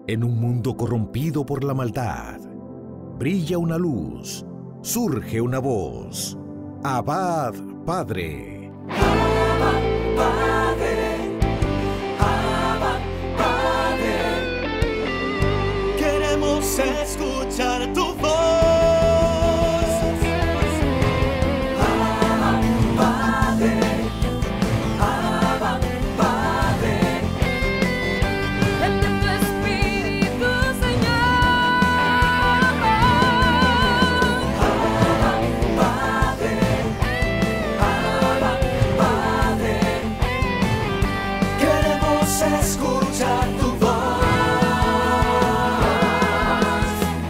En un mundo corrompido por la maldad, brilla una luz, surge una voz. Abba, Padre. Abba, Padre. Abba, Padre. Queremos escuchar tu voz. Abba, Padre. Abba, Padre. Vente tu Espíritu, Señor. Abba, Padre. Abba, Padre. Queremos escuchar tu voz.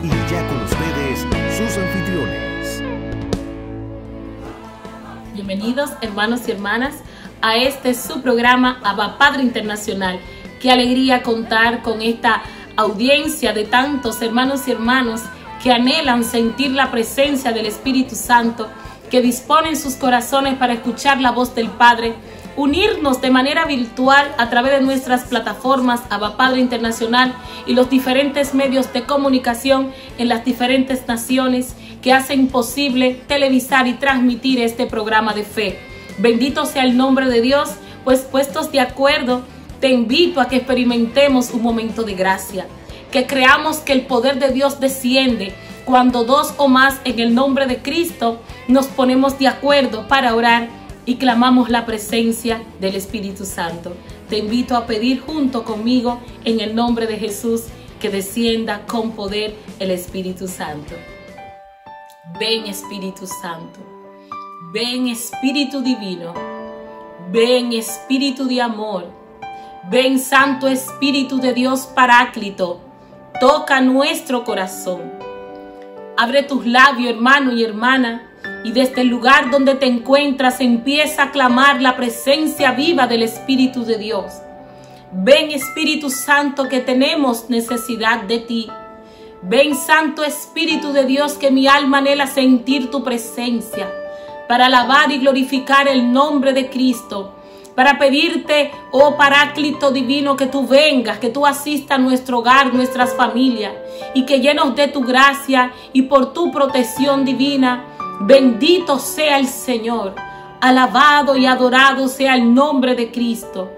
Y ya con ustedes, sus anfitriones. Bienvenidos, hermanos y hermanas, a este su programa Abba Padre Internacional. Qué alegría contar con esta audiencia de tantos hermanos y hermanas que anhelan sentir la presencia del Espíritu Santo, que disponen sus corazones para escuchar la voz del Padre, unirnos de manera virtual a través de nuestras plataformas Abba Padre Internacional y los diferentes medios de comunicación en las diferentes naciones que hacen posible televisar y transmitir este programa de fe. Bendito sea el nombre de Dios, pues puestos de acuerdo, te invito a que experimentemos un momento de gracia, que creamos que el poder de Dios desciende cuando dos o más en el nombre de Cristo nos ponemos de acuerdo para orar y clamamos la presencia del Espíritu Santo. Te invito a pedir junto conmigo en el nombre de Jesús que descienda con poder el Espíritu Santo. Ven Espíritu Santo, ven Espíritu Divino, ven Espíritu de amor, ven Santo Espíritu de Dios Paráclito, toca nuestro corazón. Abre tus labios, hermano y hermana, y desde el lugar donde te encuentras empieza a clamar la presencia viva del Espíritu de Dios. Ven Espíritu Santo, que tenemos necesidad de ti. Ven Santo Espíritu de Dios, que mi alma anhela sentir tu presencia para alabar y glorificar el nombre de Cristo, para pedirte, oh Paráclito Divino, que tú vengas, que tú asistas a nuestro hogar, nuestras familias, y que llenos de tu gracia y por tu protección divina, bendito sea el Señor, alabado y adorado sea el nombre de Cristo.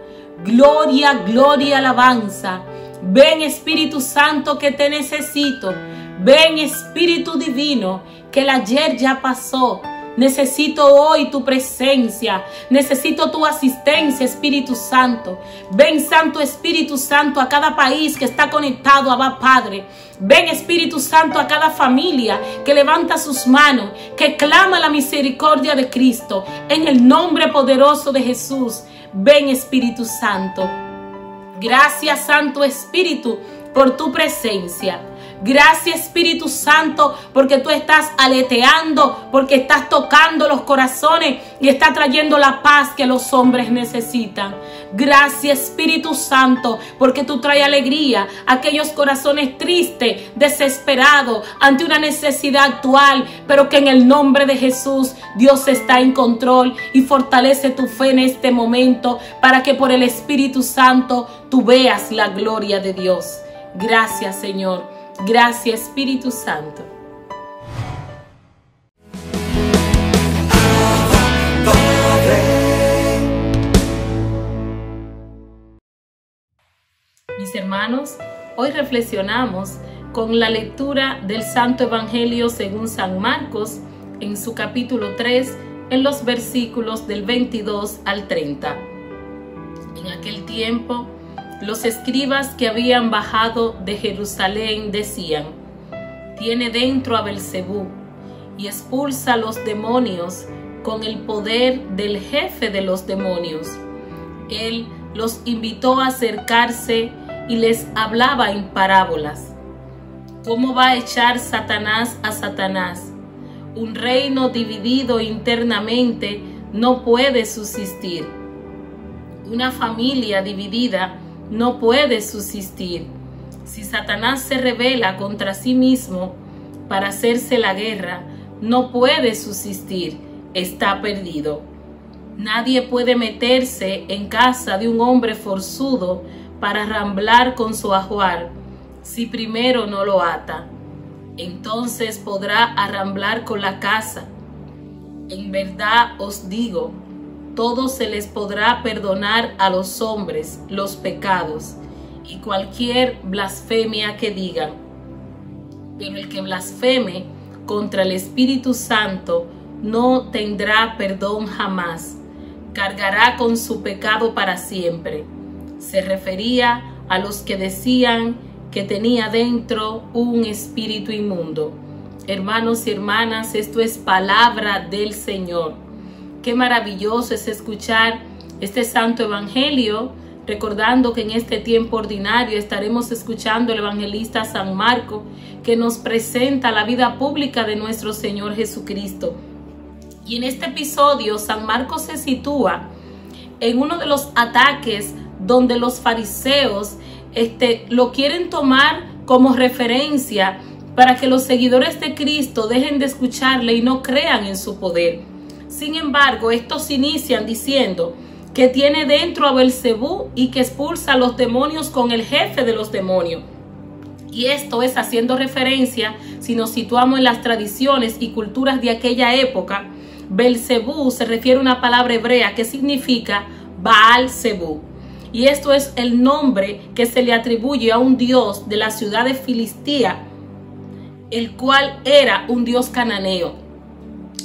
Gloria, gloria, alabanza. Ven Espíritu Santo, que te necesito. Ven Espíritu Divino, que el ayer ya pasó. Necesito hoy tu presencia, necesito tu asistencia, Espíritu Santo. Ven Santo Espíritu Santo a cada país que está conectado a Abba Padre. Ven Espíritu Santo a cada familia que levanta sus manos, que clama la misericordia de Cristo. En el nombre poderoso de Jesús, ven Espíritu Santo. Gracias Santo Espíritu por tu presencia. Gracias Espíritu Santo porque tú estás aleteando, porque estás tocando los corazones y estás trayendo la paz que los hombres necesitan. Gracias Espíritu Santo porque tú traes alegría a aquellos corazones tristes, desesperados ante una necesidad actual, pero que en el nombre de Jesús Dios está en control y fortalece tu fe en este momento para que por el Espíritu Santo tú veas la gloria de Dios. Gracias Señor. Gracias Espíritu Santo. Mis hermanos, hoy reflexionamos con la lectura del Santo Evangelio según San Marcos en su capítulo 3, en los versículos del 22 al 30. En aquel tiempo, los escribas que habían bajado de Jerusalén decían: tiene dentro a Belcebú y expulsa a los demonios con el poder del jefe de los demonios. Él los invitó a acercarse y les hablaba en parábolas. ¿Cómo va a echar Satanás a Satanás? Un reino dividido internamente no puede subsistir. Una familia dividida no puede subsistir. Si Satanás se rebela contra sí mismo para hacerse la guerra, no puede subsistir, está perdido. Nadie puede meterse en casa de un hombre forzudo para ramblar con su ajuar si primero no lo ata. Entonces podrá arramblar con la casa. En verdad os digo, todo se les podrá perdonar a los hombres los pecados y cualquier blasfemia que digan. Pero el que blasfeme contra el Espíritu Santo no tendrá perdón jamás. Cargará con su pecado para siempre. Se refería a los que decían que tenía dentro un espíritu inmundo. Hermanos y hermanas, esto es palabra del Señor. Qué maravilloso es escuchar este santo evangelio, recordando que en este tiempo ordinario estaremos escuchando el evangelista San Marcos, que nos presenta la vida pública de nuestro Señor Jesucristo. Y en este episodio San Marcos se sitúa en uno de los ataques donde los fariseos lo quieren tomar como referencia para que los seguidores de Cristo dejen de escucharle y no crean en su poder. Sin embargo, estos inician diciendo que tiene dentro a Belcebú y que expulsa a los demonios con el jefe de los demonios. Y esto es haciendo referencia, si nos situamos en las tradiciones y culturas de aquella época, Belcebú se refiere a una palabra hebrea que significa Baal-Zebú. Y esto es el nombre que se le atribuye a un dios de la ciudad de Filistia, el cual era un dios cananeo.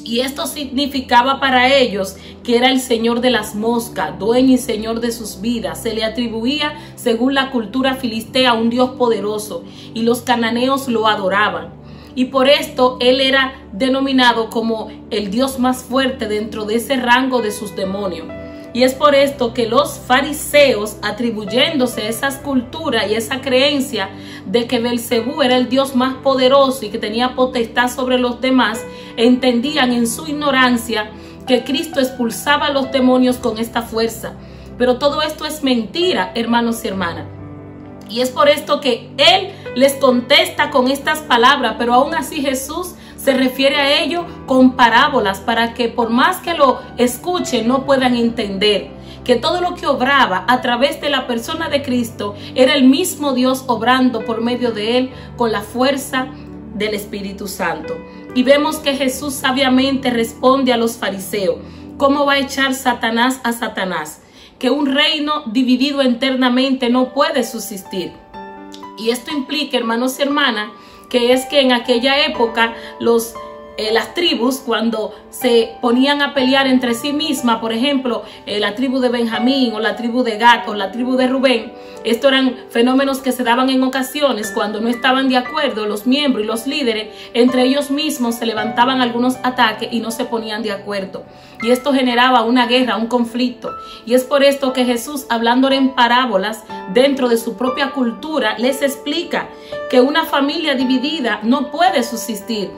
Y esto significaba para ellos que era el señor de las moscas, dueño y señor de sus vidas. Se le atribuía, según la cultura filistea, a un dios poderoso, y los cananeos lo adoraban. Y por esto él era denominado como el dios más fuerte dentro de ese rango de sus demonios. Y es por esto que los fariseos, atribuyéndose esa cultura y esa creencia de que Belcebú era el dios más poderoso y que tenía potestad sobre los demás, entendían en su ignorancia que Cristo expulsaba a los demonios con esta fuerza. Pero todo esto es mentira, hermanos y hermanas. Y es por esto que Él les contesta con estas palabras, pero aún así Jesús se refiere a ello con parábolas para que por más que lo escuchen no puedan entender que todo lo que obraba a través de la persona de Cristo era el mismo Dios obrando por medio de Él con la fuerza del Espíritu Santo. Y vemos que Jesús sabiamente responde a los fariseos. ¿Cómo va a echar Satanás a Satanás? Que un reino dividido internamente no puede subsistir. Y esto implica, hermanos y hermanas, que es que en aquella época las tribus, cuando se ponían a pelear entre sí mismas, por ejemplo, la tribu de Benjamín o la tribu de Gad o la tribu de Rubén, estos eran fenómenos que se daban en ocasiones cuando no estaban de acuerdo los miembros y los líderes, entre ellos mismos se levantaban algunos ataques y no se ponían de acuerdo. Y esto generaba una guerra, un conflicto. Y es por esto que Jesús, hablando en parábolas dentro de su propia cultura, les explica que una familia dividida no puede subsistir,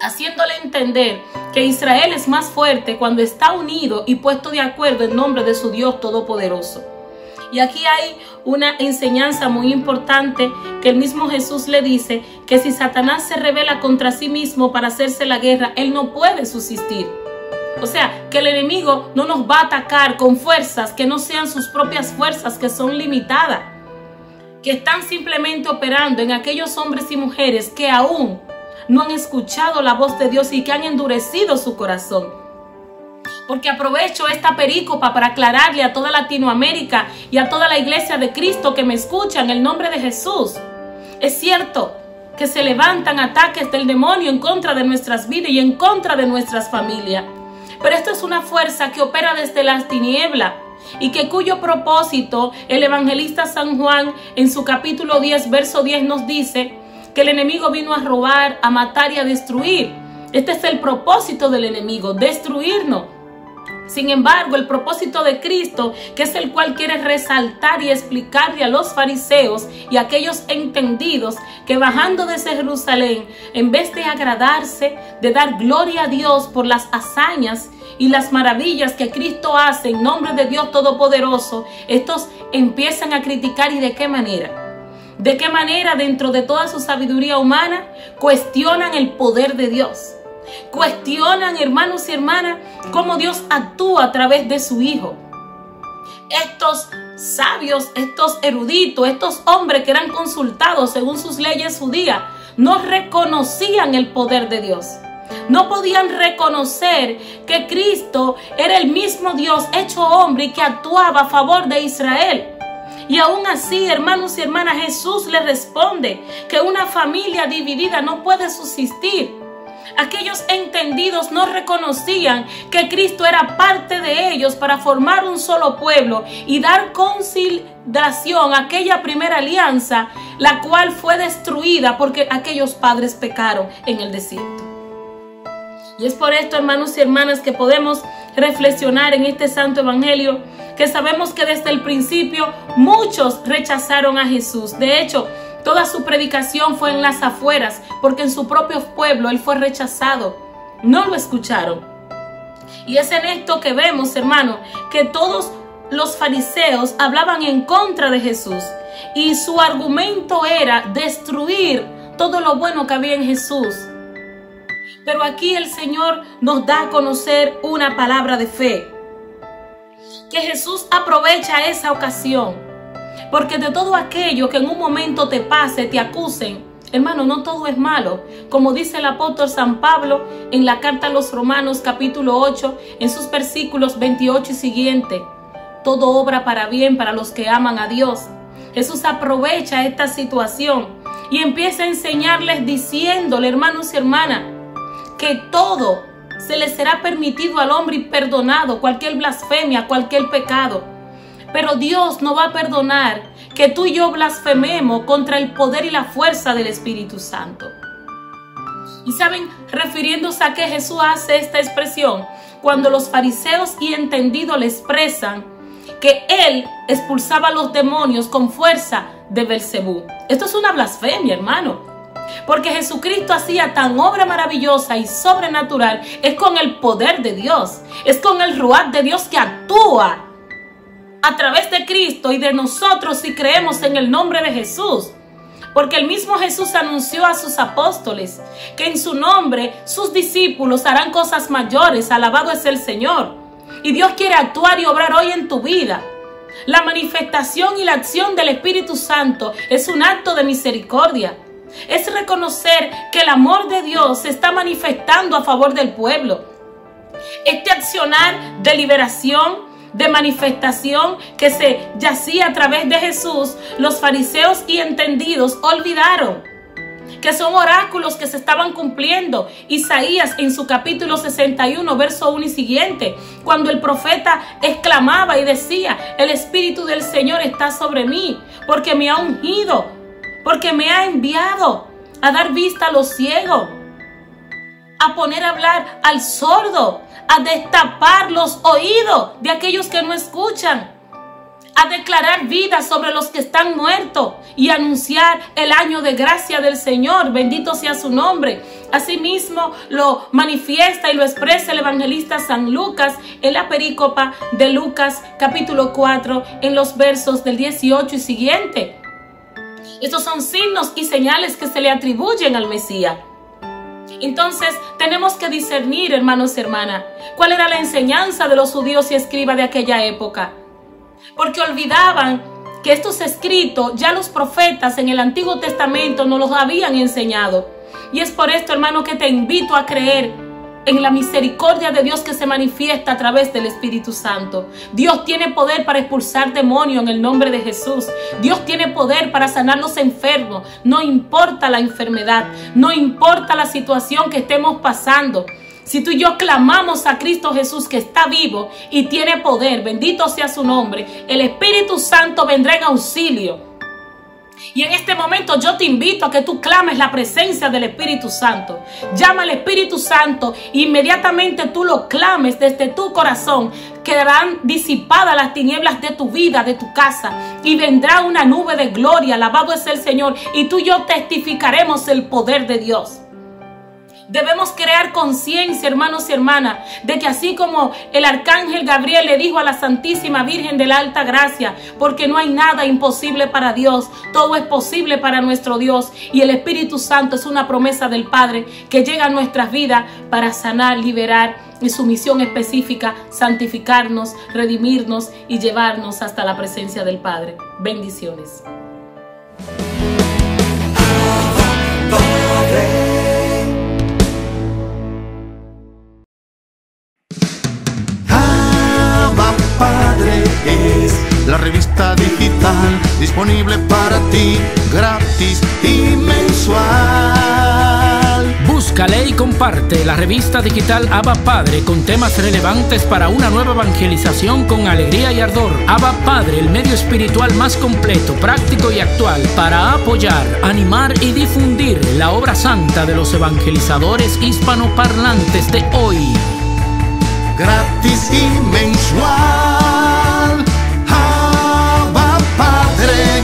haciéndole entender que Israel es más fuerte cuando está unido y puesto de acuerdo en nombre de su Dios Todopoderoso. Y aquí hay una enseñanza muy importante que el mismo Jesús le dice, que si Satanás se rebela contra sí mismo para hacerse la guerra, él no puede subsistir. O sea, que el enemigo no nos va a atacar con fuerzas que no sean sus propias fuerzas, que son limitadas, que están simplemente operando en aquellos hombres y mujeres que aún no han escuchado la voz de Dios y que han endurecido su corazón. Porque aprovecho esta perícopa para aclararle a toda Latinoamérica y a toda la iglesia de Cristo que me escuchan en el nombre de Jesús. Es cierto que se levantan ataques del demonio en contra de nuestras vidas y en contra de nuestras familias. Pero esto es una fuerza que opera desde las tinieblas y que cuyo propósito el evangelista San Juan en su capítulo 10, verso 10 nos dice que el enemigo vino a robar, a matar y a destruir. Este es el propósito del enemigo, destruirnos. Sin embargo, el propósito de Cristo, que es el cual quiere resaltar y explicarle a los fariseos y a aquellos entendidos que bajando desde Jerusalén, en vez de agradarse, de dar gloria a Dios por las hazañas y las maravillas que Cristo hace en nombre de Dios Todopoderoso, estos empiezan a criticar. ¿Y de qué manera? ¿De qué manera dentro de toda su sabiduría humana cuestionan el poder de Dios? Cuestionan, hermanos y hermanas, cómo Dios actúa a través de su Hijo. Estos sabios, estos eruditos, estos hombres que eran consultados según sus leyes judías, no reconocían el poder de Dios. No podían reconocer que Cristo era el mismo Dios hecho hombre y que actuaba a favor de Israel. Y aún así, hermanos y hermanas, Jesús les responde que una familia dividida no puede subsistir. Aquellos entendidos no reconocían que Cristo era parte de ellos para formar un solo pueblo y dar conciliación a aquella primera alianza, la cual fue destruida porque aquellos padres pecaron en el desierto. Y es por esto, hermanos y hermanas, que podemos reflexionar en este santo evangelio, que sabemos que desde el principio muchos rechazaron a Jesús. De hecho, toda su predicación fue en las afueras, porque en su propio pueblo él fue rechazado. No lo escucharon. Y es en esto que vemos, hermano, que todos los fariseos hablaban en contra de Jesús. Y su argumento era destruir todo lo bueno que había en Jesús. Pero aquí el Señor nos da a conocer una palabra de fe. Que Jesús aprovecha esa ocasión. Porque de todo aquello que en un momento te pase, te acusen, hermano, no todo es malo. Como dice el apóstol San Pablo en la carta a los Romanos capítulo 8, en sus versículos 28 y siguiente. Todo obra para bien para los que aman a Dios. Jesús aprovecha esta situación y empieza a enseñarles diciéndole, hermanos y hermanas, que todo se le será permitido al hombre y perdonado, cualquier blasfemia, cualquier pecado. Pero Dios no va a perdonar que tú y yo blasfememos contra el poder y la fuerza del Espíritu Santo. Y saben, refiriéndose a que Jesús hace esta expresión, cuando los fariseos y entendidos le expresan que él expulsaba a los demonios con fuerza de Belcebú. Esto es una blasfemia, hermano. Porque Jesucristo hacía tan obra maravillosa y sobrenatural, es con el poder de Dios, es con el ruaj de Dios que actúa a través de Cristo y de nosotros si creemos en el nombre de Jesús. Porque el mismo Jesús anunció a sus apóstoles que en su nombre sus discípulos harán cosas mayores, alabado es el Señor. Y Dios quiere actuar y obrar hoy en tu vida. La manifestación y la acción del Espíritu Santo es un acto de misericordia. Es reconocer que el amor de Dios se está manifestando a favor del pueblo. Este accionar de liberación, de manifestación que se yacía a través de Jesús, los fariseos y entendidos olvidaron que son oráculos que se estaban cumpliendo. Isaías en su capítulo 61, verso 1 y siguiente, cuando el profeta exclamaba y decía: el Espíritu del Señor está sobre mí, porque me ha ungido, porque me ha enviado a dar vista a los ciegos, a poner a hablar al sordo, a destapar los oídos de aquellos que no escuchan, a declarar vida sobre los que están muertos y anunciar el año de gracia del Señor. Bendito sea su nombre. Asimismo lo manifiesta y lo expresa el evangelista San Lucas en la perícopa de Lucas capítulo 4 en los versos del 18 y siguiente. Estos son signos y señales que se le atribuyen al Mesías. Entonces tenemos que discernir, hermanos y hermanas, cuál era la enseñanza de los judíos y escribas de aquella época. Porque olvidaban que estos escritos ya los profetas en el Antiguo Testamento nos los habían enseñado. Y es por esto, hermano, que te invito a creer en la misericordia de Dios que se manifiesta a través del Espíritu Santo. Dios tiene poder para expulsar demonios en el nombre de Jesús. Dios tiene poder para sanar los enfermos. No importa la enfermedad, no importa la situación que estemos pasando. Si tú y yo clamamos a Cristo Jesús, que está vivo y tiene poder, bendito sea su nombre, el Espíritu Santo vendrá en auxilio. Y en este momento yo te invito a que tú clames la presencia del Espíritu Santo. Llama al Espíritu Santo e inmediatamente tú lo clames desde tu corazón. Quedarán disipadas las tinieblas de tu vida, de tu casa, y vendrá una nube de gloria. Alabado es el Señor. Y tú y yo testificaremos el poder de Dios. Debemos crear conciencia, hermanos y hermanas, de que así como el arcángel Gabriel le dijo a la Santísima Virgen de la Alta Gracia, porque no hay nada imposible para Dios, todo es posible para nuestro Dios, y el Espíritu Santo es una promesa del Padre que llega a nuestras vidas para sanar, liberar, y su misión específica, santificarnos, redimirnos y llevarnos hasta la presencia del Padre. Bendiciones. Padre es la revista digital disponible para ti, gratis y mensual. Búscale y comparte la revista digital Abba Padre con temas relevantes para una nueva evangelización con alegría y ardor. Abba Padre, el medio espiritual más completo, práctico y actual para apoyar, animar y difundir la obra santa de los evangelizadores hispanoparlantes de hoy. Gratis y mensual. Abba Padre,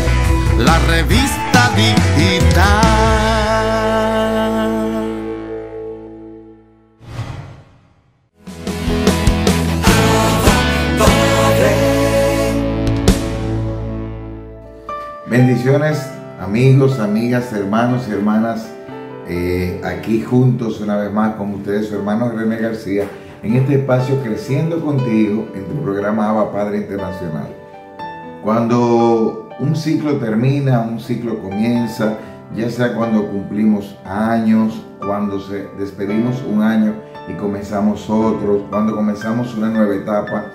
la revista digital. Bendiciones, amigos, amigas, hermanos y hermanas, aquí juntos una vez más con ustedes, su hermano René García, en este espacio Creciendo Contigo, en tu programa Abba Padre Internacional. Cuando un ciclo termina, un ciclo comienza, ya sea cuando cumplimos años, cuando despedimos un año y comenzamos otros, cuando comenzamos una nueva etapa,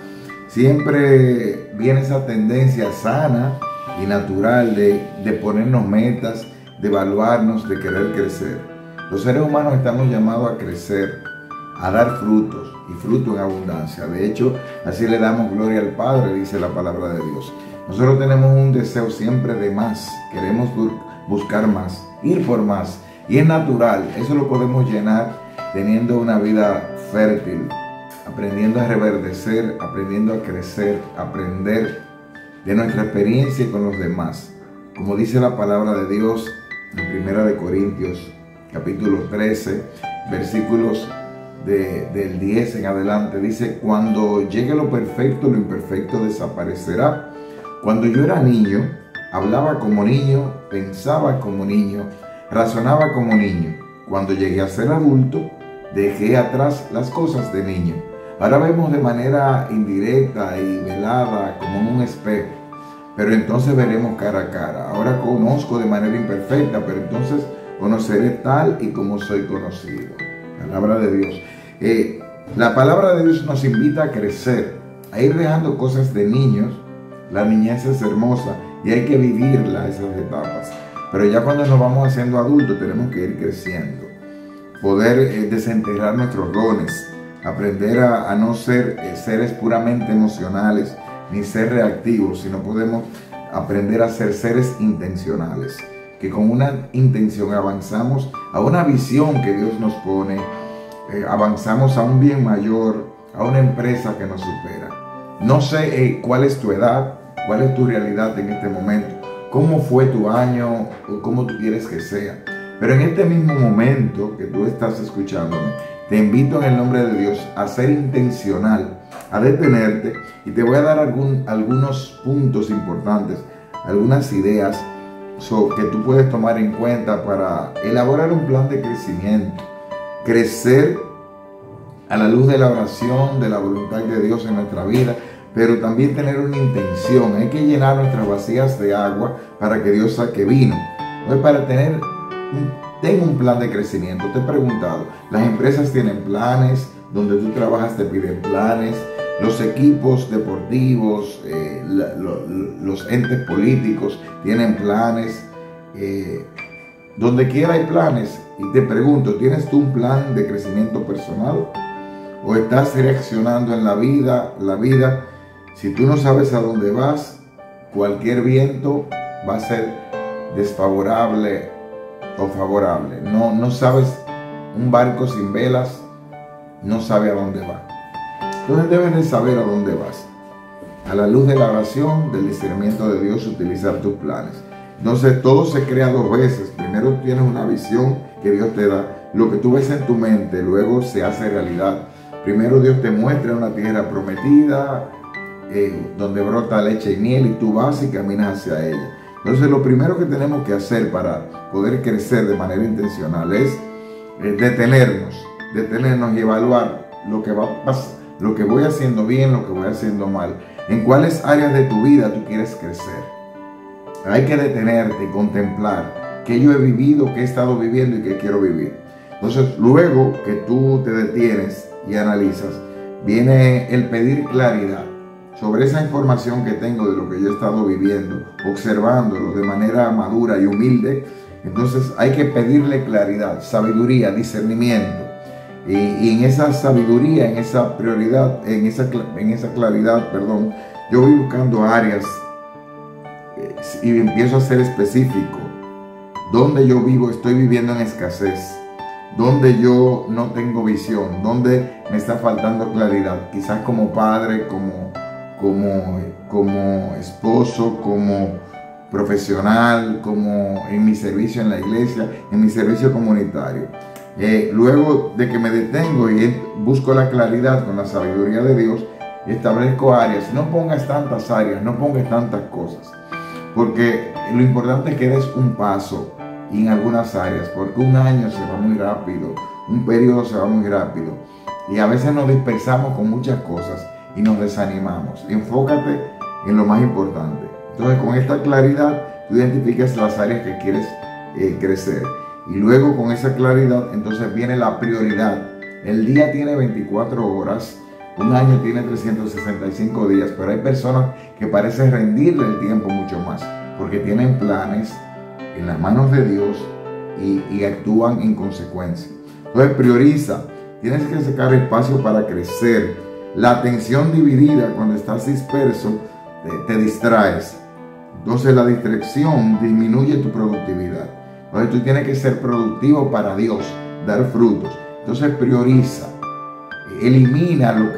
siempre viene esa tendencia sana y natural de ponernos metas, de evaluarnos, de querer crecer. Los seres humanos estamos llamados a crecer, a dar frutos y fruto en abundancia. De hecho, así le damos gloria al Padre, dice la palabra de Dios. Nosotros tenemos un deseo siempre de más, queremos buscar más, ir por más, y es natural. Eso lo podemos llenar teniendo una vida fértil, aprendiendo a reverdecer, aprendiendo a crecer, aprender de nuestra experiencia con los demás. Como dice la palabra de Dios en 1 Corintios capítulo 13, versículos del 10 en adelante, dice: cuando llegue lo perfecto, lo imperfecto desaparecerá. Cuando yo era niño, hablaba como niño, pensaba como niño, razonaba como niño. Cuando llegué a ser adulto, dejé atrás las cosas de niño. Ahora vemos de manera indirecta y velada como en un espejo, pero entonces veremos cara a cara. Ahora conozco de manera imperfecta, pero entonces conoceré tal y como soy conocido. Palabra de Dios. La palabra de Dios nos invita a crecer, a ir dejando cosas de niños. La niñez es hermosa y hay que vivirla, esas etapas. Pero ya cuando nos vamos haciendo adultos tenemos que ir creciendo, poder desenterrar nuestros dones, aprender a no ser seres puramente emocionales ni ser reactivos, sino podemos aprender a ser seres intencionales, que con una intención avanzamos a una visión que Dios nos pone, avanzamos a un bien mayor, a una empresa que nos supera. No sé cuál es tu edad, cuál es tu realidad en este momento, cómo fue tu año o cómo tú quieres que sea, pero en este mismo momento que tú estás escuchándome, te invito en el nombre de Dios a ser intencional, a detenerte, y te voy a dar algunos puntos importantes, algunas ideas que tú puedes tomar en cuenta para elaborar un plan de crecimiento, crecer a la luz de la oración, de la voluntad de Dios en nuestra vida, pero también tener una intención. Hay que llenar nuestras vasijas de agua para que Dios saque vino. No es para tengo un plan de crecimiento. Te he preguntado, las empresas tienen planes, donde tú trabajas te piden planes, los equipos deportivos, los entes políticos tienen planes, donde quiera hay planes. Y te pregunto, ¿tienes tú un plan de crecimiento personal? ¿O estás reaccionando en la vida? Si tú no sabes a dónde vas, cualquier viento va a ser desfavorable o favorable. No sabes, un barco sin velas no sabe a dónde va. Entonces debes de saber a dónde vas. A la luz de la oración, del discernimiento de Dios, utilizar tus planes. Entonces todo se crea dos veces. Primero tienes una visión que Dios te da, lo que tú ves en tu mente luego se hace realidad. Primero Dios te muestra una tierra prometida, donde brota leche y miel, y tú vas y caminas hacia ella. Entonces lo primero que tenemos que hacer para poder crecer de manera intencional es detenernos y evaluar lo que va a pasar, lo que voy haciendo bien, lo que voy haciendo mal. En cuáles áreas de tu vida tú quieres crecer. Hay que detenerte y contemplar qué yo he vivido, qué he estado viviendo y qué quiero vivir. Entonces, luego que tú te detienes y analizas, viene el pedir claridad sobre esa información que tengo de lo que yo he estado viviendo, observándolo de manera madura y humilde. Entonces hay que pedirle claridad, sabiduría, discernimiento. Y en esa sabiduría, en esa prioridad, en esa claridad, yo voy buscando áreas y empiezo a ser específico. Donde yo vivo, estoy viviendo en escasez. Donde yo no tengo visión, donde me está faltando claridad. Quizás como padre, como esposo, como profesional, como en mi servicio en la iglesia, en mi servicio comunitario. Luego de que me detengo y busco la claridad con la sabiduría de Dios, establezco áreas. No pongas tantas áreas, no pongas tantas cosas, porque lo importante es que des un paso en algunas áreas, porque un año se va muy rápido, un periodo se va muy rápido, y a veces nos dispersamos con muchas cosas y nos desanimamos. Enfócate en lo más importante. Entonces, con esta claridad, tú identificas las áreas que quieres crecer. Y luego, con esa claridad, entonces viene la prioridad. El día tiene 24 horas, un año tiene 365 días, pero hay personas que parecen rendirle el tiempo mucho más, porque tienen planes en las manos de Dios y actúan en consecuencia. Entonces, prioriza. Tienes que sacar espacio para crecer. La atención dividida, cuando estás disperso, te distraes. Entonces la distracción disminuye tu productividad. Entonces tú tienes que ser productivo para Dios, dar frutos. Entonces prioriza. Elimina lo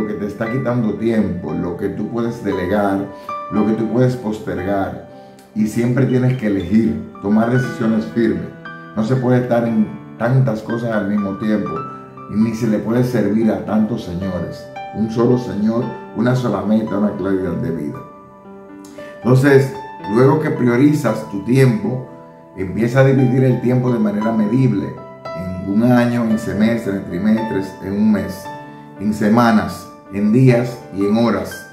que te está quitando tiempo, lo que tú puedes delegar, lo que tú puedes postergar. Y siempre tienes que elegir, tomar decisiones firmes. No se puede estar en tantas cosas al mismo tiempo, ni se le puede servir a tantos señores. Un solo Señor, una sola meta, una claridad de vida. Entonces, luego que priorizas tu tiempo, empieza a dividir el tiempo de manera medible, en un año, en semestres, en trimestres, en un mes, en semanas, en días y en horas.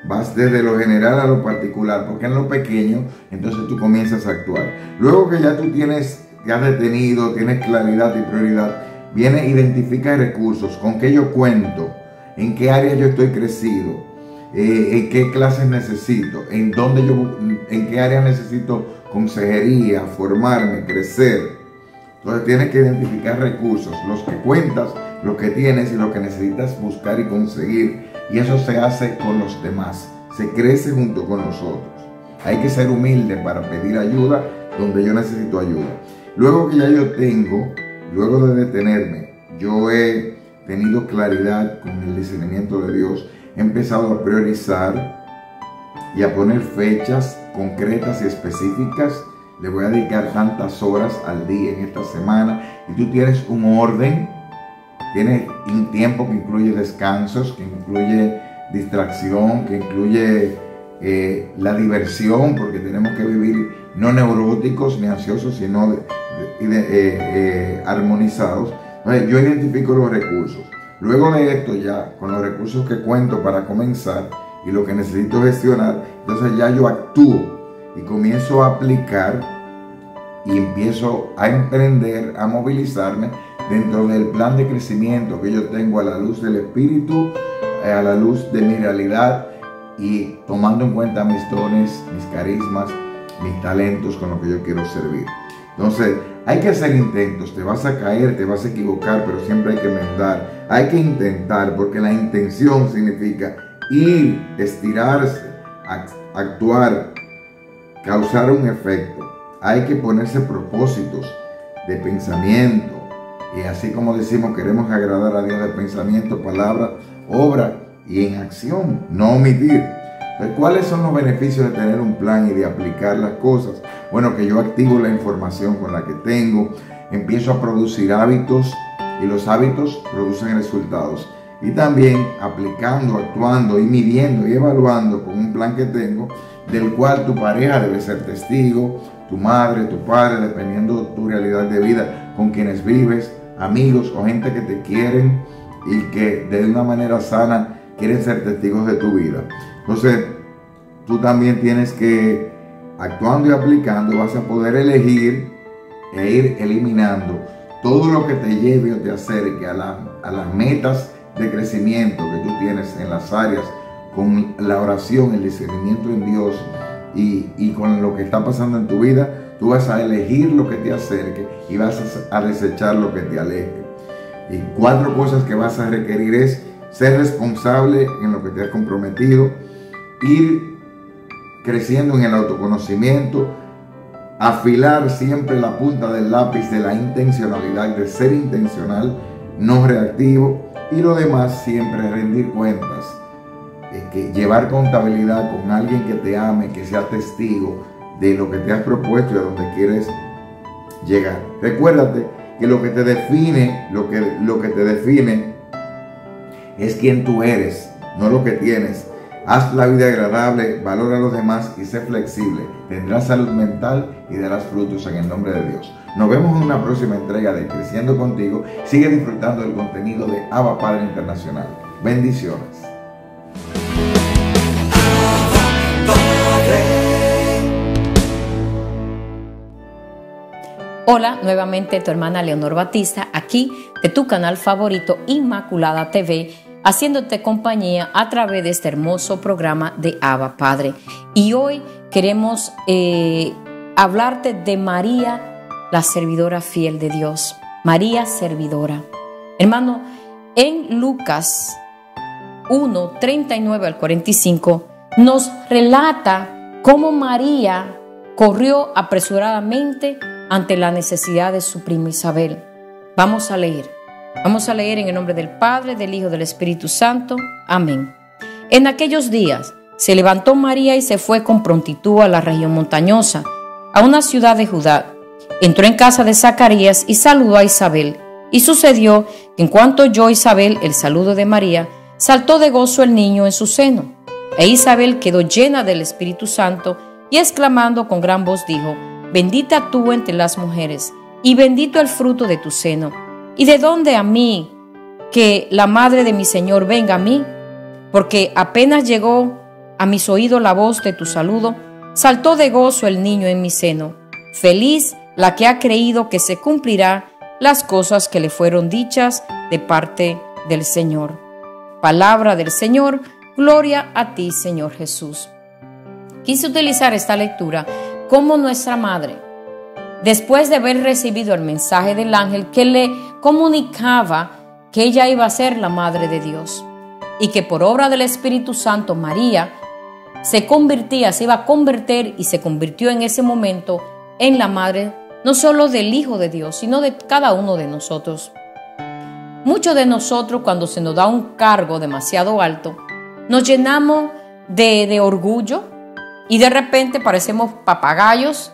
Vas desde lo general a lo particular, porque en lo pequeño, entonces tú comienzas a actuar. Luego que ya tú has detenido, tienes claridad y prioridad, viene identifica recursos, con qué yo cuento, en qué área yo estoy crecido, en qué clases necesito, en qué área necesito consejería, formarme, crecer. Entonces tienes que identificar recursos, los que cuentas, los que tienes y los que necesitas buscar y conseguir. Y eso se hace con los demás, se crece junto con nosotros. Hay que ser humilde para pedir ayuda donde yo necesito ayuda. Luego que ya yo tengo, luego de detenerme, yo he tenido claridad con el discernimiento de Dios, he empezado a priorizar y a poner fechas concretas y específicas. Le voy a dedicar tantas horas al día en esta semana, y tú tienes un orden, tienes un tiempo que incluye descansos, que incluye distracción, que incluye la diversión, porque tenemos que vivir no neuróticos ni ansiosos, sino armonizados. Entonces, yo identifico los recursos. Luego de esto, ya con los recursos que cuento para comenzar y lo que necesito gestionar, entonces ya yo actúo y comienzo a aplicar y empiezo a emprender, a movilizarme dentro del plan de crecimiento que yo tengo a la luz del Espíritu, a la luz de mi realidad, y tomando en cuenta mis dones, mis carismas, mis talentos con los que yo quiero servir. Entonces, hay que hacer intentos. Te vas a caer, te vas a equivocar, pero siempre hay que enmendar. Hay que intentar, porque la intención significa ir, estirarse, actuar, causar un efecto. Hay que ponerse propósitos de pensamiento. Y así como decimos, queremos agradar a Dios de pensamiento, palabra, obra y en acción, no omitir. Pero ¿cuáles son los beneficios de tener un plan y de aplicar las cosas? Bueno, que yo activo la información con la que tengo, empiezo a producir hábitos y los hábitos producen resultados. Y también aplicando, actuando y midiendo y evaluando con un plan que tengo, del cual tu pareja debe ser testigo, tu madre, tu padre, dependiendo de tu realidad de vida, con quienes vives, amigos o gente que te quieren y que de una manera sana quieren ser testigos de tu vida. Entonces, tú también tienes que, actuando y aplicando, vas a poder elegir e ir eliminando todo lo que te lleve o te acerque a las metas de crecimiento que tú tienes en las áreas, con la oración, el discernimiento en Dios y con lo que está pasando en tu vida. Tú vas a elegir lo que te acerque y vas a desechar lo que te aleje. Y 4 cosas que vas a requerir es ser responsable en lo que te has comprometido, ir creciendo en el autoconocimiento, afilar siempre la punta del lápiz de la intencionalidad, de ser intencional, no reactivo, y lo demás siempre rendir cuentas, que llevar contabilidad con alguien que te ame, que sea testigo de lo que te has propuesto y a donde quieres llegar. Recuérdate que lo que te define, lo que te define es quién tú eres, no lo que tienes. Haz la vida agradable, valora a los demás y sé flexible. Tendrás salud mental y darás frutos en el nombre de Dios. Nos vemos en una próxima entrega de Creciendo Contigo. Sigue disfrutando del contenido de Abba Padre Internacional. Bendiciones. Hola, nuevamente tu hermana Leonor Batista, aquí de tu canal favorito Inmaculada TV, haciéndote compañía a través de este hermoso programa de Abba Padre. Y hoy queremos hablarte de María, la servidora fiel de Dios. María servidora. Hermano, en Lucas 1, 39 al 45 nos relata cómo María corrió apresuradamente ante la necesidad de su prima Isabel. Vamos a leer en el nombre del Padre, del Hijo y del Espíritu Santo. Amén. En aquellos días se levantó María y se fue con prontitud a la región montañosa, a una ciudad de Judá. Entró en casa de Zacarías y saludó a Isabel. Y sucedió que en cuanto oyó Isabel el saludo de María, saltó de gozo el niño en su seno. E Isabel quedó llena del Espíritu Santo y exclamando con gran voz dijo: Bendita tú entre las mujeres, y bendito el fruto de tu seno. ¿Y de dónde a mí que la madre de mi Señor venga a mí? Porque apenas llegó a mis oídos la voz de tu saludo, saltó de gozo el niño en mi seno. Feliz la que ha creído que se cumplirá las cosas que le fueron dichas de parte del Señor. Palabra del Señor, gloria a ti, Señor Jesús. Quise utilizar esta lectura como nuestra madre, después de haber recibido el mensaje del ángel que le comunicaba que ella iba a ser la madre de Dios y que por obra del Espíritu Santo María se iba a convertir y se convirtió en ese momento en la madre no solo del Hijo de Dios, sino de cada uno de nosotros. Muchos de nosotros, cuando se nos da un cargo demasiado alto, nos llenamos de orgullo y de repente parecemos papagayos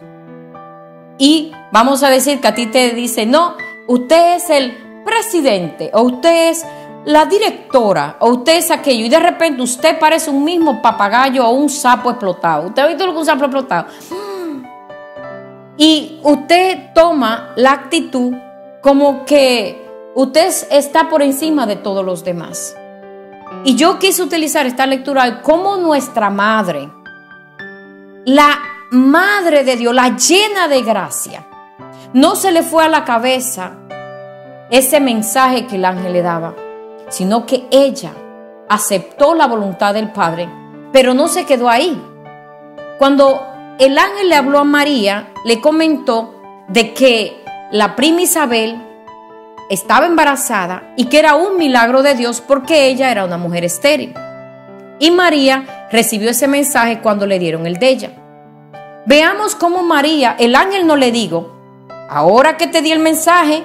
y vamos a decir que a ti te dice: no, usted es el presidente, o usted es la directora, o usted es aquello, y de repente usted parece un mismo papagayo o un sapo explotado. ¿Usted ha visto lo que es un sapo explotado? Y usted toma la actitud como que usted está por encima de todos los demás. Y yo quise utilizar esta lectura como nuestra madre, la Madre de Dios, la llena de gracia. No se le fue a la cabeza ese mensaje que el ángel le daba, sino que ella aceptó la voluntad del Padre, pero no se quedó ahí. Cuando el ángel le habló a María, le comentó de que la prima Isabel estaba embarazada y que era un milagro de Dios porque ella era una mujer estéril. Y María recibió ese mensaje cuando le dieron el de ella. Veamos cómo María, el ángel no le dijo: ahora que te di el mensaje,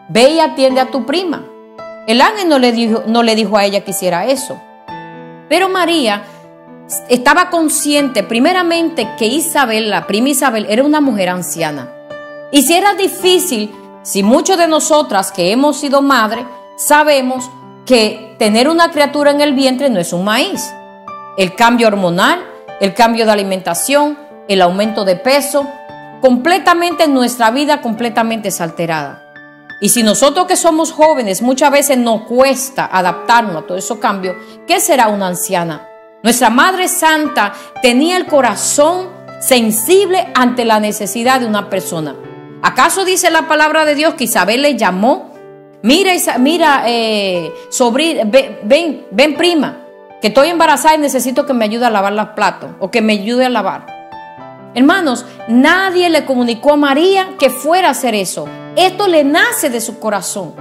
ve y atiende a tu prima. El ángel no le dijo a ella que hiciera eso. Pero María estaba consciente, primeramente, que Isabel, la prima Isabel, era una mujer anciana. Y si era difícil Si muchos de nosotras que hemos sido madres sabemos que tener una criatura en el vientre no es un maíz. El cambio hormonal, el cambio de alimentación, el aumento de peso, completamente nuestra vida completamente es alterada. Y si nosotros que somos jóvenes muchas veces nos cuesta adaptarnos a todos esos cambios, ¿qué será una anciana? Nuestra Madre Santa tenía el corazón sensible ante la necesidad de una persona. ¿Acaso dice la palabra de Dios que Isabel le llamó? Mira, sobrina, ven prima, que estoy embarazada y necesito que me ayude a lavar los platos o que me ayude a lavar. Hermanos, nadie le comunicó a María que fuera a hacer eso. Esto le nace de su corazón.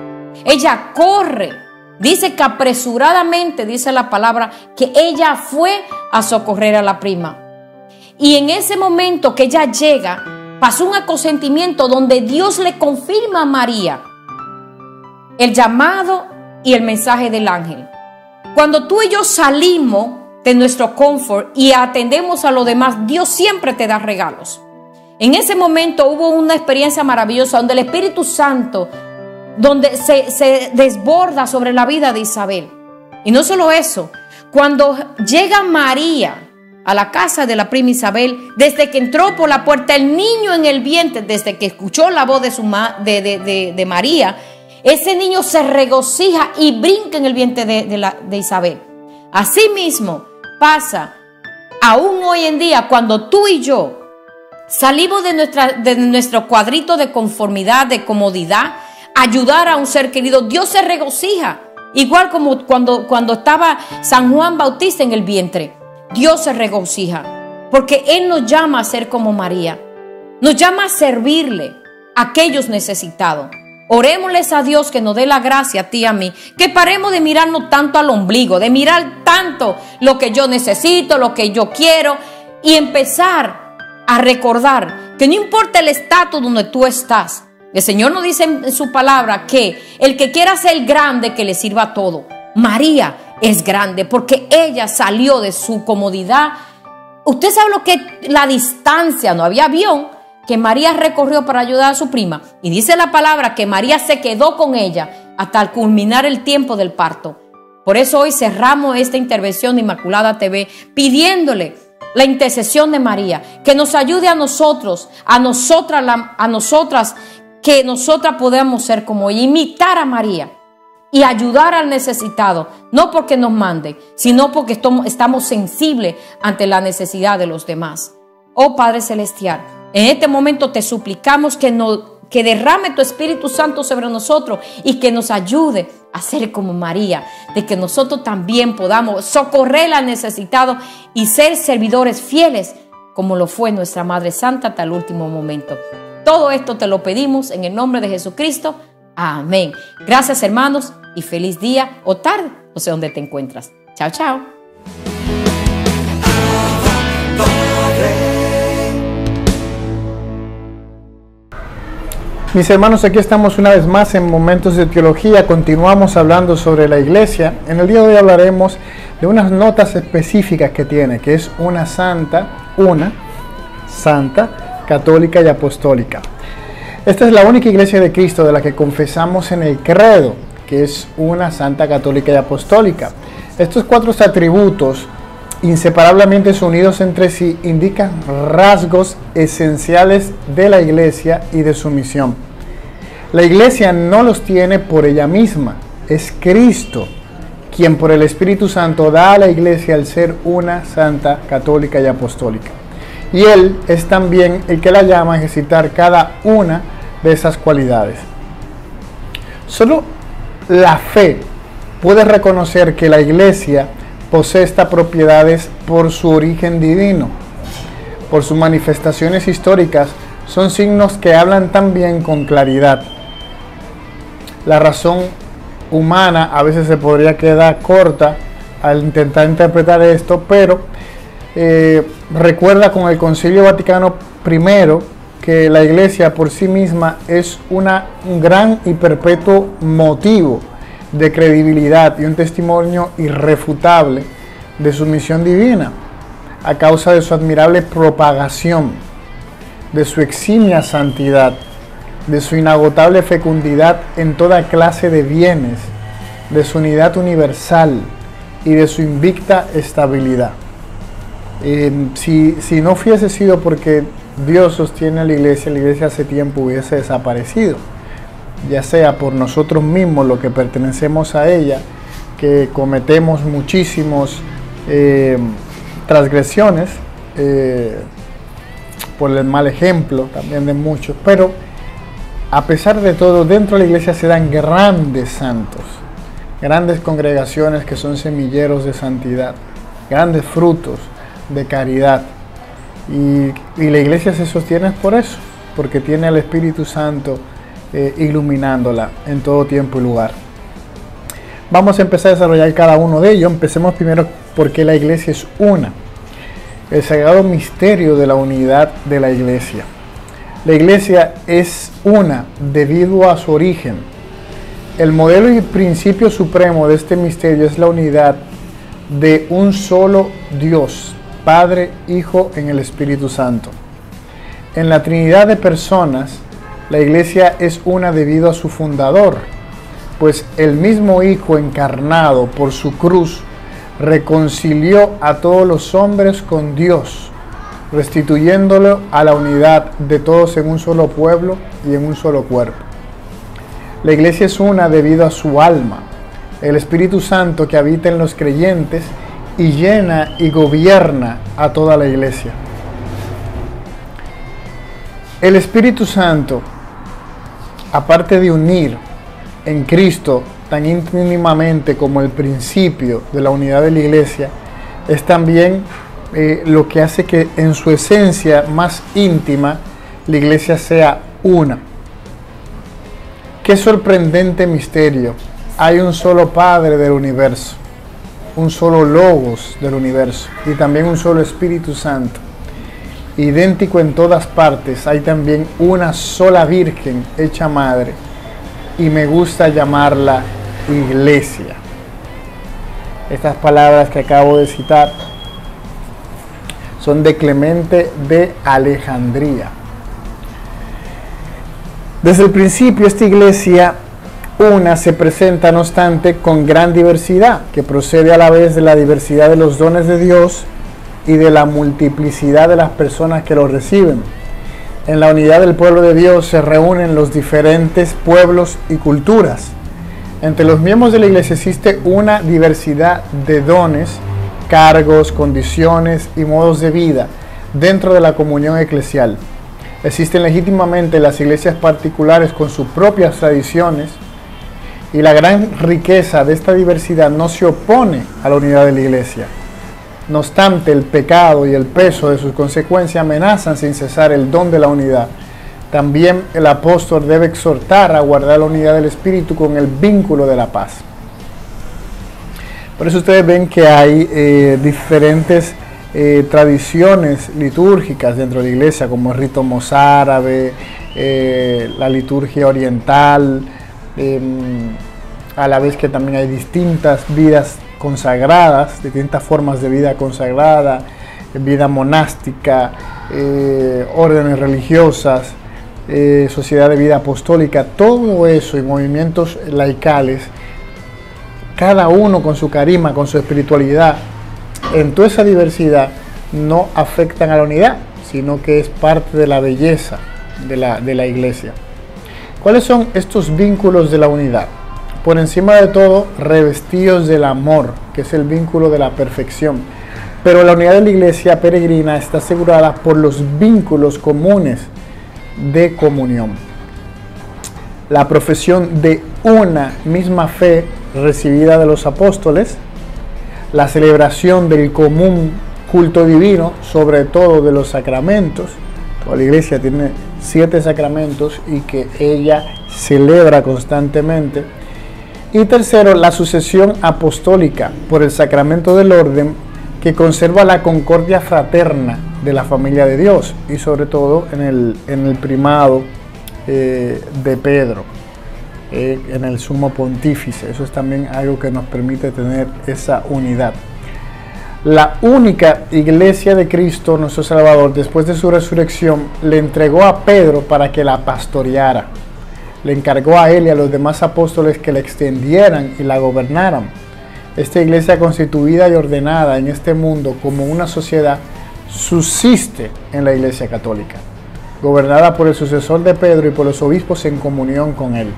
Ella corre, dice que apresuradamente, dice la palabra, que ella fue a socorrer a la prima. Y en ese momento que ella llega, pasó un acontecimiento donde Dios le confirma a María el llamado y el mensaje del ángel. Cuando tú y yo salimos de nuestro confort y atendemos a los demás, Dios siempre te da regalos. En ese momento hubo una experiencia maravillosa donde el Espíritu Santo, donde se desborda sobre la vida de Isabel. Y no solo eso, cuando llega María a la casa de la prima Isabel, desde que entró por la puerta, el niño en el vientre, desde que escuchó la voz de María, ese niño se regocija y brinca en el vientre de Isabel. Asimismo pasa aún hoy en día cuando tú y yo salimos de nuestro cuadrito de conformidad, de comodidad, ayudar a un ser querido. Dios se regocija, igual como cuando estaba San Juan Bautista en el vientre. Dios se regocija porque Él nos llama a ser como María, nos llama a servirle a aquellos necesitados. Orémosles a Dios que nos dé la gracia a ti y a mí, que paremos de mirarnos tanto al ombligo, de mirar tanto lo que yo necesito, lo que yo quiero, y empezar a recordar que no importa el estatus donde tú estás, el Señor nos dice en su palabra que el que quiera ser grande, que le sirva a todo. María es grande porque ella salió de su comodidad. Usted sabe lo que es la distancia, no había avión, que María recorrió para ayudar a su prima. Y dice la palabra que María se quedó con ella hasta culminar el tiempo del parto. Por eso hoy cerramos esta intervención de Inmaculada TV pidiéndole la intercesión de María, que nos ayude a nosotras, que nosotras podamos ser como ella, imitar a María y ayudar al necesitado, no porque nos mande, sino porque estamos sensibles ante la necesidad de los demás. Oh Padre Celestial, en este momento te suplicamos que derrame tu Espíritu Santo sobre nosotros y que nos ayude a ser como María, de que nosotros también podamos socorrer al necesitado y ser servidores fieles como lo fue nuestra Madre Santa hasta el último momento. Todo esto te lo pedimos en el nombre de Jesucristo. Amén. Gracias, hermanos, y feliz día o tarde, no sé dónde te encuentras. Chao, chao. Mis hermanos, aquí estamos una vez más en Momentos de Teología. Continuamos hablando sobre la iglesia. En el día de hoy hablaremos de unas notas específicas que tiene, que es una santa, católica y apostólica. Esta es la única iglesia de Cristo de la que confesamos en el credo, que es una santa, católica y apostólica. Estos cuatro atributos, inseparablemente unidos entre sí, indican rasgos esenciales de la iglesia y de su misión. La iglesia no los tiene por ella misma, es Cristo quien por el Espíritu Santo da a la iglesia el ser una santa, católica y apostólica. Y Él es también el que la llama a ejercitar cada una de esas cualidades. Solo la fe puede reconocer que la iglesia posee estas propiedades por su origen divino. Por sus manifestaciones históricas, son signos que hablan también con claridad. La razón humana a veces se podría quedar corta al intentar interpretar esto, pero recuerda con el Concilio Vaticano I que la iglesia por sí misma es un gran y perpetuo motivo de credibilidad y un testimonio irrefutable de su misión divina, a causa de su admirable propagación, de su eximia santidad de su inagotable fecundidad en toda clase de bienes, de su unidad universal y de su invicta estabilidad. Si no hubiese sido porque Dios sostiene a la iglesia hace tiempo hubiese desaparecido, ya sea por nosotros mismos, los que pertenecemos a ella, que cometemos muchísimos transgresiones, por el mal ejemplo también de muchos, pero a pesar de todo, dentro de la iglesia se dan grandes santos, grandes congregaciones que son semilleros de santidad, grandes frutos de caridad. Y la iglesia se sostiene por eso, porque tiene al Espíritu Santo iluminándola en todo tiempo y lugar. Vamos a empezar a desarrollar cada uno de ellos. Empecemos primero porque la iglesia es una. El sagrado misterio de la unidad de la iglesia. La iglesia es una debido a su origen. El modelo y principio supremo de este misterio es la unidad de un solo Dios, Padre, Hijo en el Espíritu Santo. En la Trinidad de personas, la iglesia es una debido a su fundador, pues el mismo Hijo encarnado por su cruz reconcilió a todos los hombres con Dios, restituyéndolo a la unidad de todos en un solo pueblo y en un solo cuerpo. La iglesia es una debido a su alma, el Espíritu Santo que habita en los creyentes y llena y gobierna a toda la iglesia. El Espíritu Santo, aparte de unir en Cristo tan íntimamente como el principio de la unidad de la iglesia, es también lo que hace que en su esencia más íntima la iglesia sea una. Qué sorprendente misterio. Hay un solo Padre del universo, un solo Logos del universo y también un solo Espíritu Santo. Idéntico en todas partes, hay también una sola Virgen hecha madre y me gusta llamarla iglesia. Estas palabras que acabo de citar son de Clemente de Alejandría. Desde el principio esta iglesia una se presenta, no obstante, con gran diversidad, que procede a la vez de la diversidad de los dones de Dios y de la multiplicidad de las personas que los reciben. En la unidad del pueblo de Dios se reúnen los diferentes pueblos y culturas. Entre los miembros de la iglesia existe una diversidad de dones, cargos, condiciones y modos de vida dentro de la comunión eclesial. Existen legítimamente las iglesias particulares con sus propias tradiciones, y la gran riqueza de esta diversidad no se opone a la unidad de la iglesia. No obstante, el pecado y el peso de sus consecuencias amenazan sin cesar el don de la unidad. También el apóstol debe exhortar a guardar la unidad del Espíritu con el vínculo de la paz. Por eso ustedes ven que hay diferentes tradiciones litúrgicas dentro de la iglesia, como el rito mozárabe, la liturgia oriental, a la vez que también hay distintas vidas consagradas, distintas formas de vida consagrada, vida monástica, órdenes religiosas, sociedad de vida apostólica, todo eso y movimientos laicales, cada uno con su carisma, con su espiritualidad, en toda esa diversidad no afectan a la unidad, sino que es parte de la belleza de la iglesia. ¿Cuáles son estos vínculos de la unidad? Por encima de todo, revestidos del amor, que es el vínculo de la perfección. Pero la unidad de la iglesia peregrina está asegurada por los vínculos comunes de comunión. La profesión de una misma fe recibida de los apóstoles, la celebración del común culto divino, sobre todo de los sacramentos. Toda la iglesia tiene 7 sacramentos y que ella celebra constantemente. Y tercero, la sucesión apostólica por el sacramento del orden, que conserva la concordia fraterna de la familia de Dios y sobre todo en el primado de Pedro, en el sumo pontífice. Eso es también algo que nos permite tener esa unidad. La única iglesia de Cristo, nuestro Salvador, después de su resurrección, le entregó a Pedro para que la pastoreara. Le encargó a él y a los demás apóstoles que la extendieran y la gobernaran. Esta iglesia constituida y ordenada en este mundo como una sociedad subsiste en la Iglesia Católica, gobernada por el sucesor de Pedro y por los obispos en comunión con él.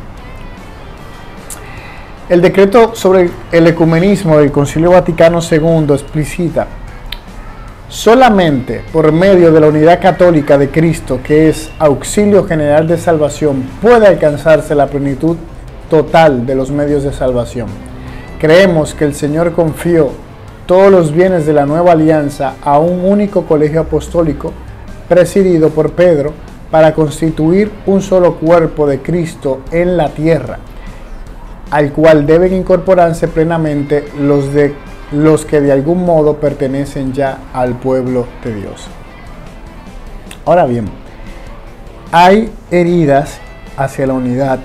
El decreto sobre el ecumenismo del Concilio Vaticano II explicita: solamente por medio de la unidad católica de Cristo, que es auxilio general de salvación, puede alcanzarse la plenitud total de los medios de salvación. Creemos que el Señor confió todos los bienes de la nueva alianza a un único colegio apostólico presidido por Pedro para constituir un solo cuerpo de Cristo en la tierra, al cual deben incorporarse plenamente los que de algún modo pertenecen ya al pueblo de Dios. Ahora bien, hay heridas hacia la unidad.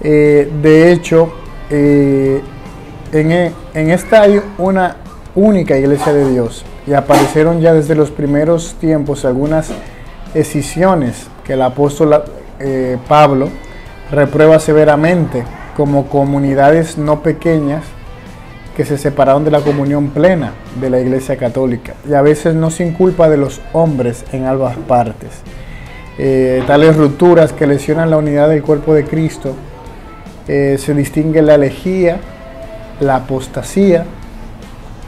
De hecho, en esta hay una única iglesia de Dios, y aparecieron ya desde los primeros tiempos algunas escisiones que el apóstol Pablo reprueba severamente como comunidades no pequeñas que se separaron de la comunión plena de la Iglesia Católica, y a veces no sin culpa de los hombres en ambas partes. Tales rupturas que lesionan la unidad del cuerpo de Cristo, se distingue la herejía, la apostasía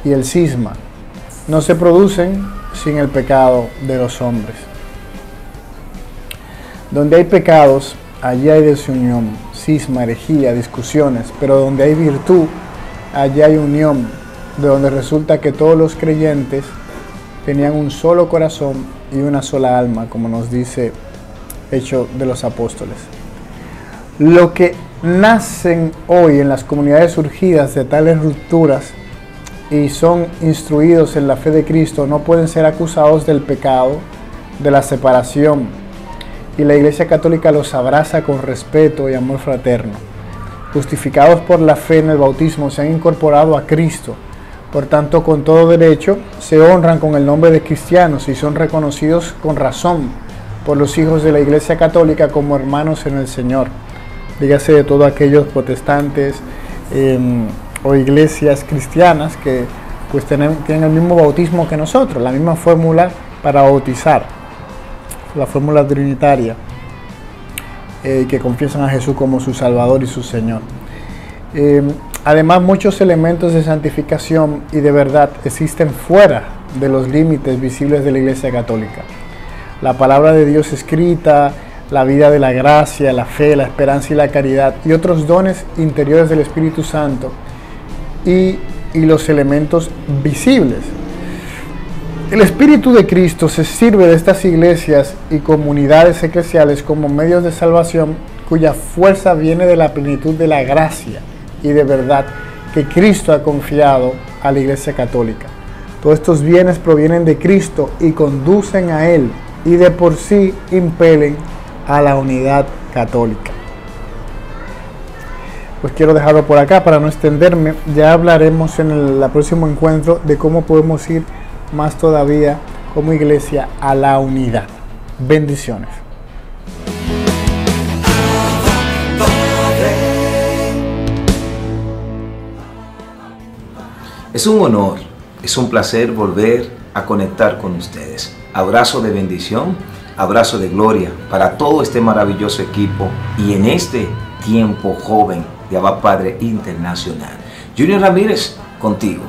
y el cisma. No se producen sin el pecado de los hombres. Donde hay pecados, allí hay desunión, cisma, herejía, discusiones, pero donde hay virtud, allí hay unión, de donde resulta que todos los creyentes tenían un solo corazón y una sola alma, como nos dice Hechos de los Apóstoles. Lo que nacen hoy en las comunidades surgidas de tales rupturas y son instruidos en la fe de Cristo no pueden ser acusados del pecado, de la separación, y la Iglesia Católica los abraza con respeto y amor fraterno. Justificados por la fe en el bautismo, se han incorporado a Cristo, por tanto con todo derecho se honran con el nombre de cristianos y son reconocidos con razón por los hijos de la Iglesia Católica como hermanos en el Señor. Dígase de todos aquellos protestantes o iglesias cristianas que pues tienen el mismo bautismo que nosotros, la misma fórmula para bautizar, la fórmula trinitaria, que confiesan a Jesús como su Salvador y su Señor. Además, muchos elementos de santificación y de verdad existen fuera de los límites visibles de la Iglesia Católica. La palabra de Dios escrita, la vida de la gracia, la fe, la esperanza y la caridad, y otros dones interiores del Espíritu Santo, y los elementos visibles. El Espíritu de Cristo se sirve de estas iglesias y comunidades eclesiales como medios de salvación, cuya fuerza viene de la plenitud de la gracia y de verdad que Cristo ha confiado a la Iglesia Católica. Todos estos bienes provienen de Cristo y conducen a Él, y de por sí impelen a la unidad católica. Pues quiero dejarlo por acá para no extenderme. Ya hablaremos en el próximo encuentro de cómo podemos ir más todavía como iglesia a la unidad. Bendiciones. Es un honor, es un placer volver a conectar con ustedes. Abrazo de bendición, abrazo de gloria para todo este maravilloso equipo y en este tiempo joven de Abba Padre Internacional. Junior Ramírez, contigo.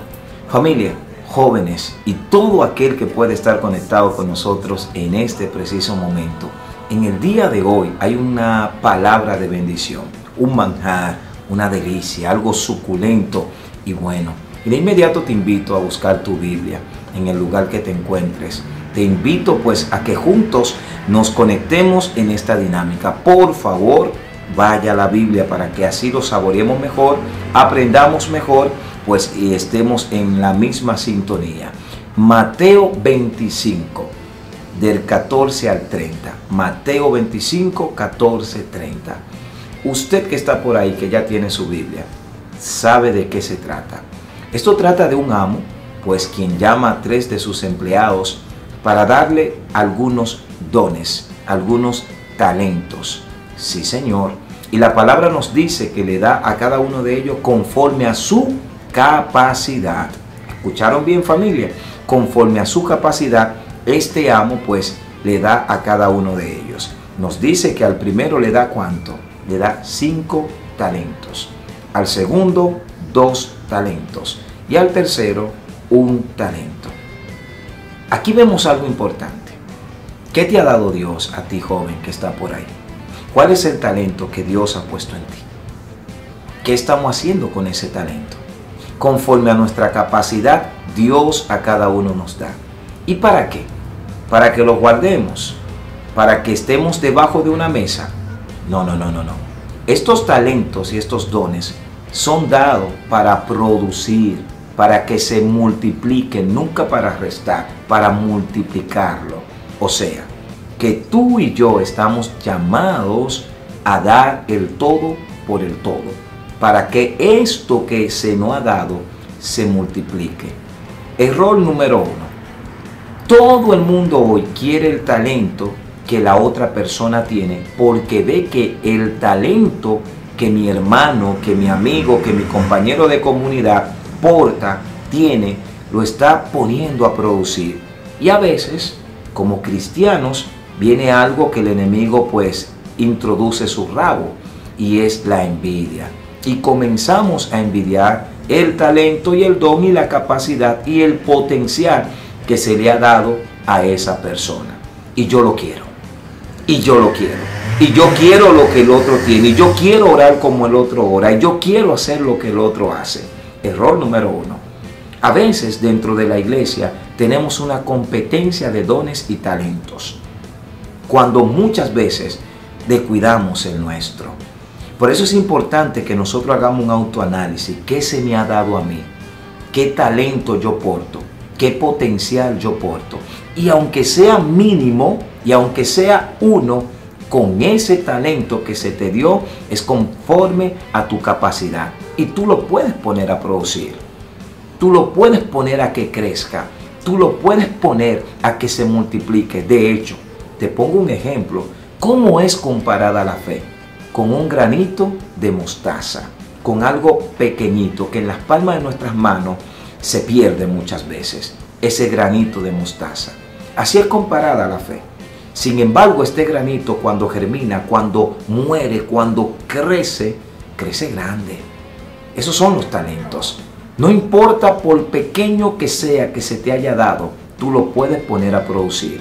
Familia, jóvenes y todo aquel que puede estar conectado con nosotros en este preciso momento. En el día de hoy hay una palabra de bendición, un manjar, una delicia, algo suculento y bueno. Y de inmediato te invito a buscar tu Biblia en el lugar que te encuentres. Te invito pues a que juntos nos conectemos en esta dinámica. Por favor, vaya a la Biblia para que así lo saboreemos mejor, aprendamos mejor, pues y estemos en la misma sintonía. Mateo 25, del 14 al 30. Mateo 25, 14, 30. Usted que está por ahí, que ya tiene su Biblia, sabe de qué se trata. Esto trata de un amo pues quien llama a 3 de sus empleados para darle algunos dones, algunos talentos. Sí, Señor. Y la palabra nos dice que le da a cada uno de ellos conforme a su capacidad. ¿Escucharon bien, familia? Conforme a su capacidad, este amo pues le da a cada uno de ellos. Nos dice que al primero le da ¿cuánto? Le da 5 talentos. Al segundo, 2 talentos. Y al tercero, 1 talento. Aquí vemos algo importante. ¿Qué te ha dado Dios a ti, joven, que está por ahí? ¿Cuál es el talento que Dios ha puesto en ti? ¿Qué estamos haciendo con ese talento? Conforme a nuestra capacidad, Dios a cada uno nos da. ¿Y para qué? ¿Para que los guardemos? ¿Para que estemos debajo de una mesa? No. Estos talentos y estos dones son dados para producir, para que se multipliquen, nunca para restar, para multiplicarlo. O sea, que tú y yo estamos llamados a dar el todo por el todo, para que esto que se nos ha dado se multiplique. Error número 1. Todo el mundo hoy quiere el talento que la otra persona tiene, porque ve que el talento que mi hermano, que mi amigo, que mi compañero de comunidad porta, tiene, lo está poniendo a producir. Y a veces, como cristianos, viene algo que el enemigo pues introduce su rabo, y es la envidia. Y comenzamos a envidiar el talento y el don y la capacidad y el potencial que se le ha dado a esa persona. Y yo lo quiero. Y yo lo quiero. Y yo quiero lo que el otro tiene. Y yo quiero orar como el otro ora. Y yo quiero hacer lo que el otro hace. Error número 1. A veces dentro de la iglesia tenemos una competencia de dones y talentos, cuando muchas veces descuidamos el nuestro. Por eso es importante que nosotros hagamos un autoanálisis. ¿Qué se me ha dado a mí? ¿Qué talento yo porto? ¿Qué potencial yo porto? Y aunque sea mínimo, y aunque sea uno, con ese talento que se te dio, es conforme a tu capacidad. Y tú lo puedes poner a producir. Tú lo puedes poner a que crezca. Tú lo puedes poner a que se multiplique. De hecho, te pongo un ejemplo. ¿Cómo es comparada la fe? Con un granito de mostaza, con algo pequeñito que en las palmas de nuestras manos se pierde muchas veces, ese granito de mostaza. Así es comparada la fe. Sin embargo, este granito cuando germina, cuando muere, cuando crece, crece grande. Esos son los talentos. No importa por pequeño que sea que se te haya dado, tú lo puedes poner a producir.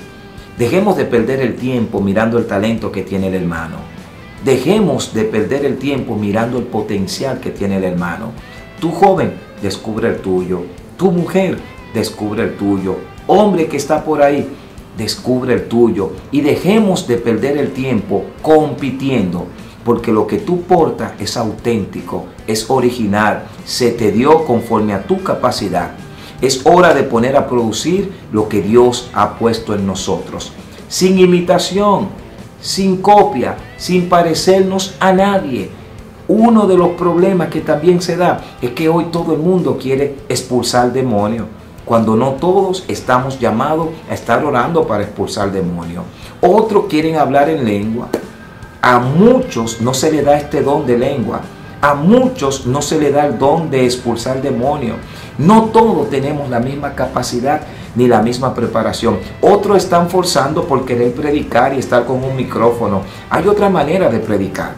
Dejemos de perder el tiempo mirando el talento que tiene el hermano. Dejemos de perder el tiempo mirando el potencial que tiene el hermano. Tú, joven, descubre el tuyo. Tu mujer, descubre el tuyo. Hombre que está por ahí, descubre el tuyo. Y dejemos de perder el tiempo compitiendo, porque lo que tú portas es auténtico, es original, se te dio conforme a tu capacidad. Es hora de poner a producir lo que Dios ha puesto en nosotros, sin imitación, sin copia, sin parecernos a nadie. Uno de los problemas que también se da es que hoy todo el mundo quiere expulsar demonios, cuando no todos estamos llamados a estar orando para expulsar demonios. Otros quieren hablar en lengua. A muchos no se le da este don de lengua. A muchos no se le da el don de expulsar demonios. No todos tenemos la misma capacidad ni la misma preparación. Otros están forzando por querer predicar y estar con un micrófono. Hay otra manera de predicar,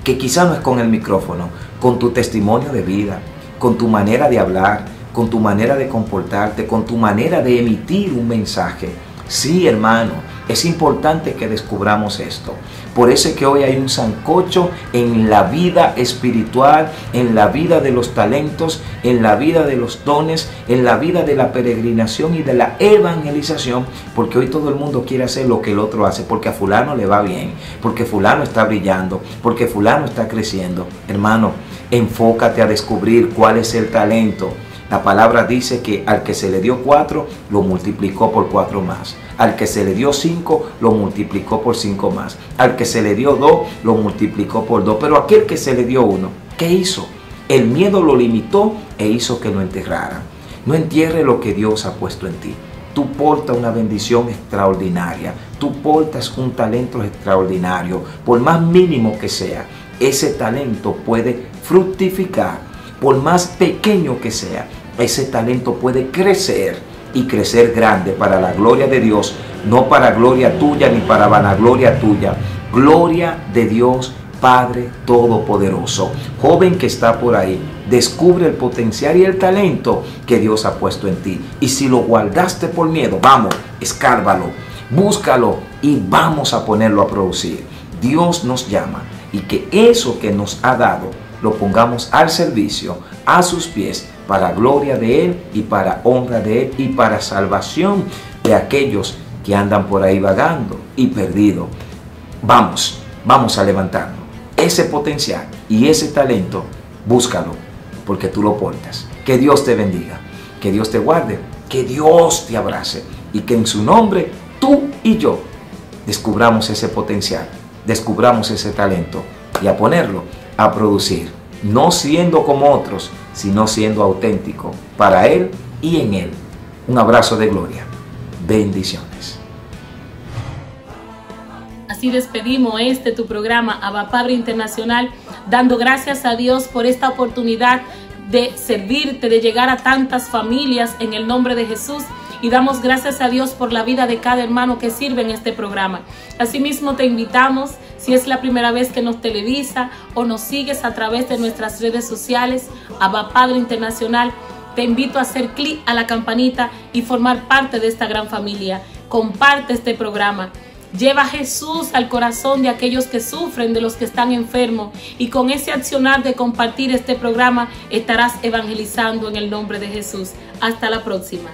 que quizá no es con el micrófono, con tu testimonio de vida, con tu manera de hablar, con tu manera de comportarte, con tu manera de emitir un mensaje. Sí, hermano, es importante que descubramos esto. Por eso es que hoy hay un sancocho en la vida espiritual, en la vida de los talentos, en la vida de los dones, en la vida de la peregrinación y de la evangelización, porque hoy todo el mundo quiere hacer lo que el otro hace, porque a fulano le va bien, porque fulano está brillando, porque fulano está creciendo. Hermano, enfócate a descubrir cuál es el talento. La palabra dice que al que se le dio 4, lo multiplicó por 4 más. Al que se le dio 5, lo multiplicó por 5 más. Al que se le dio 2, lo multiplicó por 2. Pero aquel que se le dio 1, ¿qué hizo? El miedo lo limitó e hizo que lo enterraran. No entierre lo que Dios ha puesto en ti. Tú portas una bendición extraordinaria. Tú portas un talento extraordinario. Por más mínimo que sea, ese talento puede fructificar. Por más pequeño que sea, ese talento puede crecer y crecer grande para la gloria de Dios, no para gloria tuya ni para vanagloria tuya. Gloria de Dios Padre Todopoderoso. Joven que está por ahí, descubre el potencial y el talento que Dios ha puesto en ti. Y si lo guardaste por miedo, vamos, escárvalo, búscalo y vamos a ponerlo a producir. Dios nos llama y que eso que nos ha dado lo pongamos al servicio, a sus pies, para gloria de Él y para honra de Él y para salvación de aquellos que andan por ahí vagando y perdidos. Vamos a levantarnos. Ese potencial y ese talento, búscalo, porque tú lo portas. Que Dios te bendiga, que Dios te guarde, que Dios te abrace y que en su nombre tú y yo descubramos ese potencial, descubramos ese talento y a ponerlo a producir, no siendo como otros, sino siendo auténtico para Él y en Él. Un abrazo de gloria. Bendiciones. Así despedimos tu programa Abba Padre Internacional, dando gracias a Dios por esta oportunidad de servirte, de llegar a tantas familias en el nombre de Jesús. Y damos gracias a Dios por la vida de cada hermano que sirve en este programa. Asimismo te invitamos, si es la primera vez que nos televisa o nos sigues a través de nuestras redes sociales, Abba Padre Internacional, te invito a hacer clic a la campanita y formar parte de esta gran familia. Comparte este programa. Lleva a Jesús al corazón de aquellos que sufren, de los que están enfermos, y con ese accionar de compartir este programa estarás evangelizando en el nombre de Jesús. Hasta la próxima.